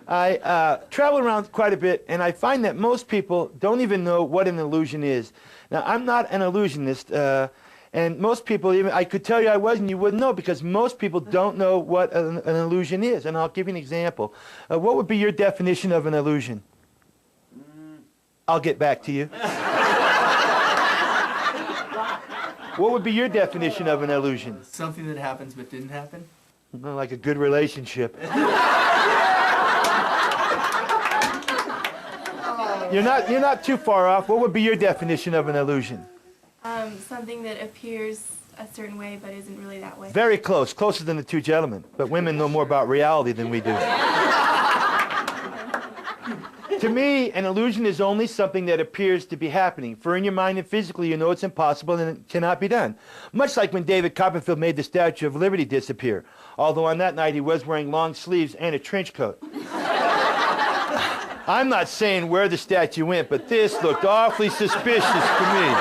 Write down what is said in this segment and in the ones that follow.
I travel around quite a bit, and I find that most people don't even know what an illusion is. Now, I'm not an illusionist, and most people, even I could tell you I was, and you wouldn't know, because most people don't know what an illusion is. And I'll give you an example. What would be your definition of an illusion? I'll get back to you. What would be your definition of an illusion? Something that happens but didn't happen. Like a good relationship. You're not too far off. What would be your definition of an illusion? Something that appears a certain way but isn't really that way. Very close, closer than the two gentlemen. But women know more about reality than we do. To me, an illusion is only something that appears to be happening. For in your mind and physically, you know it's impossible and it cannot be done. Much like when David Copperfield made the Statue of Liberty disappear. Although on that night he was wearing long sleeves and a trench coat. I'm not saying where the statue went, but this looked awfully suspicious to me.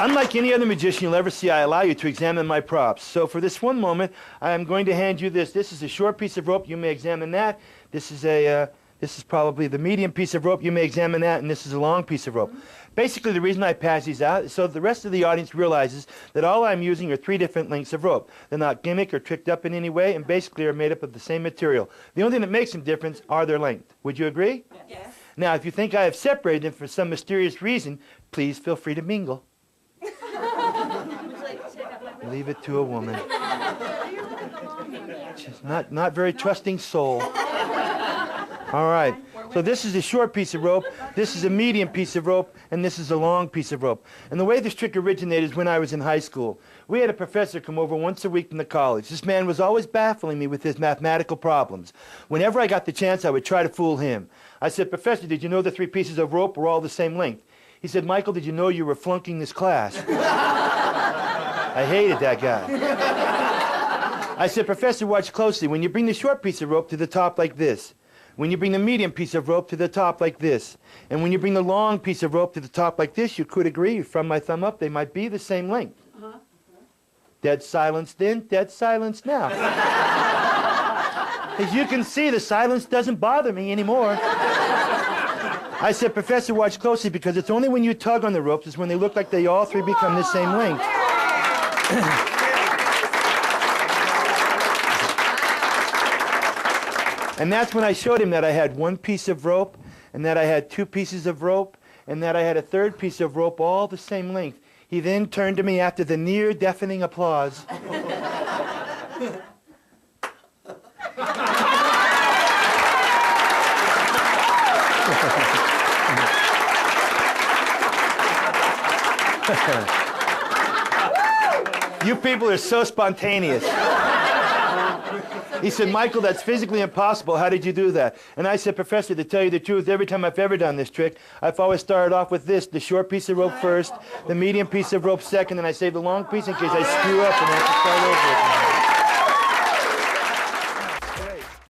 Unlike any other magician you'll ever see, I allow you to examine my props. So for this one moment, I am going to hand you this. This is a short piece of rope. You may examine that. This is probably the medium piece of rope. You may examine that, and this is a long piece of rope. Basically, the reason I pass these out is so the rest of the audience realizes that all I'm using are 3 different lengths of rope. They're not gimmick or tricked up in any way, and basically are made up of the same material. The only thing that makes them different are their length. Would you agree? Yes. Now, if you think I have separated them for some mysterious reason, please feel free to mingle. Leave it to a woman. She's not very trusting soul. All right. So this is a short piece of rope, this is a medium piece of rope, and this is a long piece of rope. And the way this trick originated is when I was in high school. We had a professor come over once a week from the college. This man was always baffling me with his mathematical problems. Whenever I got the chance, I would try to fool him. I said, "Professor, did you know the 3 pieces of rope were all the same length?" He said, "Michael, did you know you were flunking this class?" I hated that guy. I said, "Professor, watch closely. When you bring the short piece of rope to the top like this, when you bring the medium piece of rope to the top like this, and when you bring the long piece of rope to the top like this, you could agree from my thumb up they might be the same length." Dead silence then, dead silence now. As you can see, the silence doesn't bother me anymore. I said, "Professor, watch closely, because it's only when you tug on the ropes is when they look like they all 3 become the same length." And that's when I showed him that I had 1 piece of rope, and that I had 2 pieces of rope, and that I had a 3rd piece of rope, all the same length. He then turned to me after the near-deafening applause. You people are so spontaneous. He said, "Michael, that's physically impossible. How did you do that?" And I said, "Professor, to tell you the truth, every time I've ever done this trick, I've always started off with this, the short piece of rope first, the medium piece of rope second, and I save the long piece in case I screw up and I have to start over again."